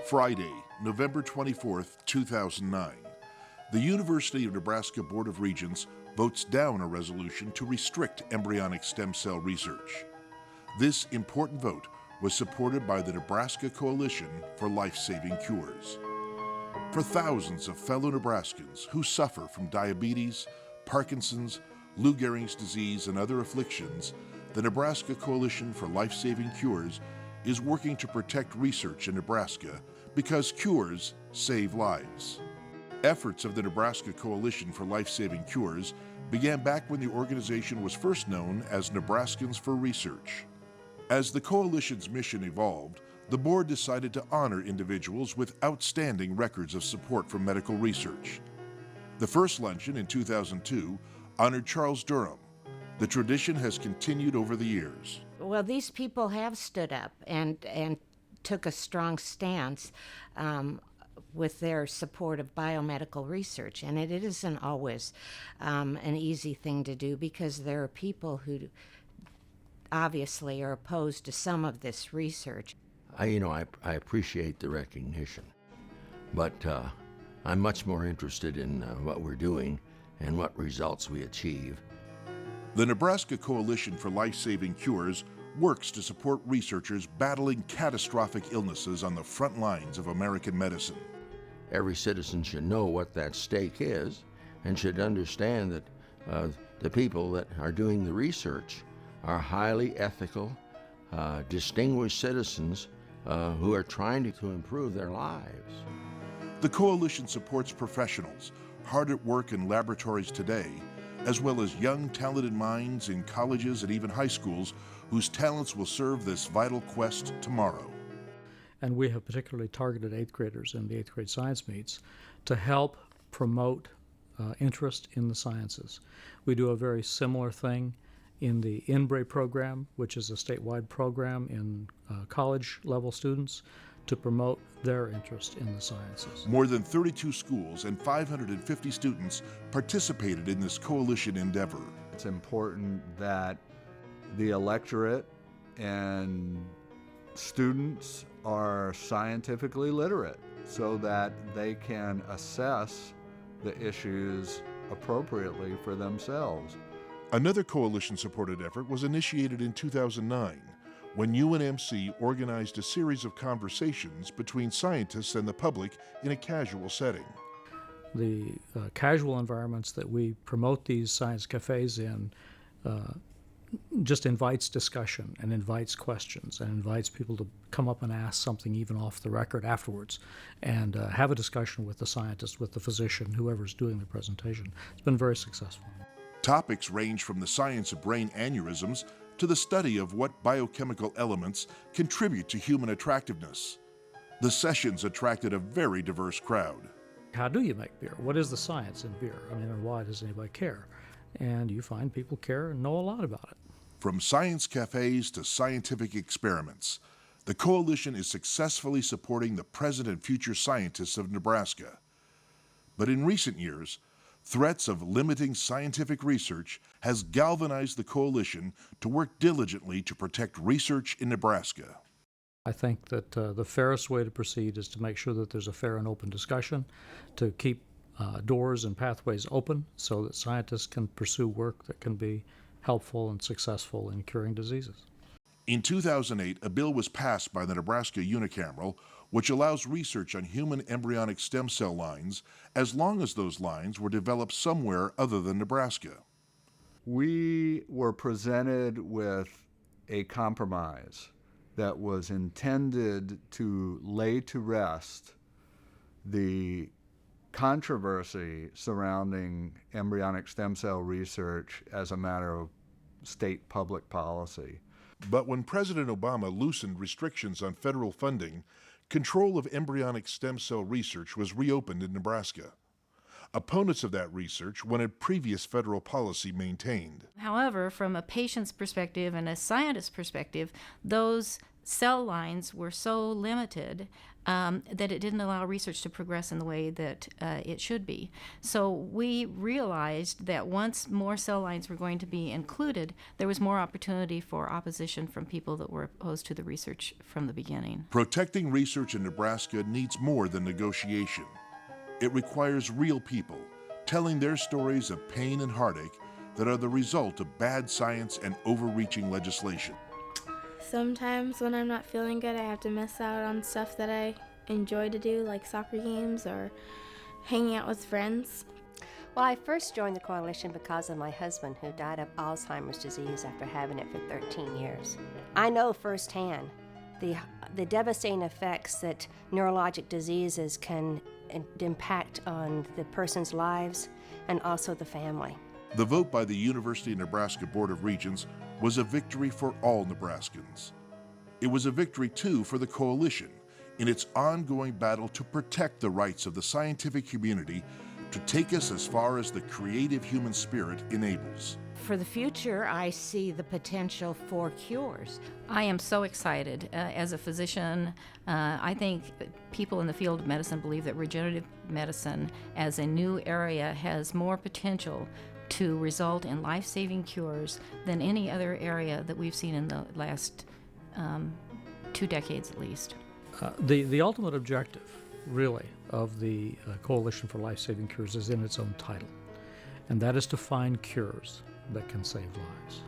Friday, November 24th, 2009. The University of Nebraska Board of Regents votes down a resolution to restrict embryonic stem cell research. This important vote was supported by the Nebraska Coalition for Life-Saving Cures. For thousands of fellow Nebraskans who suffer from diabetes, Parkinson's, Lou Gehrig's disease, and other afflictions, the Nebraska Coalition for Life-Saving Cures is working to protect research in Nebraska because cures save lives. Efforts of the Nebraska Coalition for Life-Saving Cures began back when the organization was first known as Nebraskans for Research. As the coalition's mission evolved, the board decided to honor individuals with outstanding records of support for medical research. The first luncheon in 2002 honored Charles Durham. The tradition has continued over the years. Well, these people have stood up and took a strong stance with their support of biomedical research, and it isn't always an easy thing to do because there are people who obviously are opposed to some of this research. I appreciate the recognition, but I'm much more interested in what we're doing and what results we achieve. The Nebraska Coalition for Life-Saving Cures works to support researchers battling catastrophic illnesses on the front lines of American medicine. Every citizen should know what that stake is and should understand that the people that are doing the research are highly ethical, distinguished citizens who are trying to improve their lives. The coalition supports professionals hard at work in laboratories today, as well as young, talented minds in colleges and even high schools whose talents will serve this vital quest tomorrow. And we have particularly targeted 8th graders in the 8th grade science meets to help promote interest in the sciences. We do a very similar thing in the INBRE program, which is a statewide program in college-level students to promote their interest in the sciences. More than 32 schools and 550 students participated in this coalition endeavor. It's important that the electorate and students are scientifically literate so that they can assess the issues appropriately for themselves. Another coalition-supported effort was initiated in 2009 when UNMC organized a series of conversations between scientists and the public in a casual setting. The casual environments that we promote these science cafes in just invites discussion and invites questions and invites people to come up and ask something even off the record afterwards and have a discussion with the scientist, with the physician, whoever's doing the presentation. It's been very successful. Topics range from the science of brain aneurysms to the study of what biochemical elements contribute to human attractiveness. The sessions attracted a very diverse crowd. How do you make beer? What is the science in beer? And why does anybody care? And you find people care and know a lot about it. From science cafes to scientific experiments, the coalition is successfully supporting the present and future scientists of Nebraska. But in recent years, threats of limiting scientific research has galvanized the coalition to work diligently to protect research in Nebraska. I think that the fairest way to proceed is to make sure that there's a fair and open discussion, to keep doors and pathways open so that scientists can pursue work that can be helpful and successful in curing diseases. In 2008, a bill was passed by the Nebraska unicameral which allows research on human embryonic stem cell lines as long as those lines were developed somewhere other than Nebraska. We were presented with a compromise that was intended to lay to rest the controversy surrounding embryonic stem cell research as a matter of state public policy. But when President Obama loosened restrictions on federal funding, control of embryonic stem cell research was reopened in Nebraska. Opponents of that research wanted previous federal policy maintained. However, from a patient's perspective and a scientist's perspective, those cell lines were so limited that it didn't allow research to progress in the way that it should be. So we realized that once more cell lines were going to be included, there was more opportunity for opposition from people that were opposed to the research from the beginning. Protecting research in Nebraska needs more than negotiation. It requires real people telling their stories of pain and heartache that are the result of bad science and overreaching legislation. Sometimes when I'm not feeling good, I have to miss out on stuff that I enjoy to do, like soccer games or hanging out with friends. Well, I first joined the coalition because of my husband, who died of Alzheimer's disease after having it for 13 years. I know firsthand the devastating effects that neurologic diseases can impact on the person's lives and also the family. The vote by the University of Nebraska Board of Regents was a victory for all Nebraskans. It was a victory, too, for the coalition in its ongoing battle to protect the rights of the scientific community to take us as far as the creative human spirit enables. For the future, I see the potential for cures. I am so excited. As a physician, I think people in the field of medicine believe that regenerative medicine as a new area has more potential to result in life-saving cures than any other area that we've seen in the last 2 decades at least. The ultimate objective, really, of the Coalition for Life-Saving Cures is in its own title, and that is to find cures that can save lives.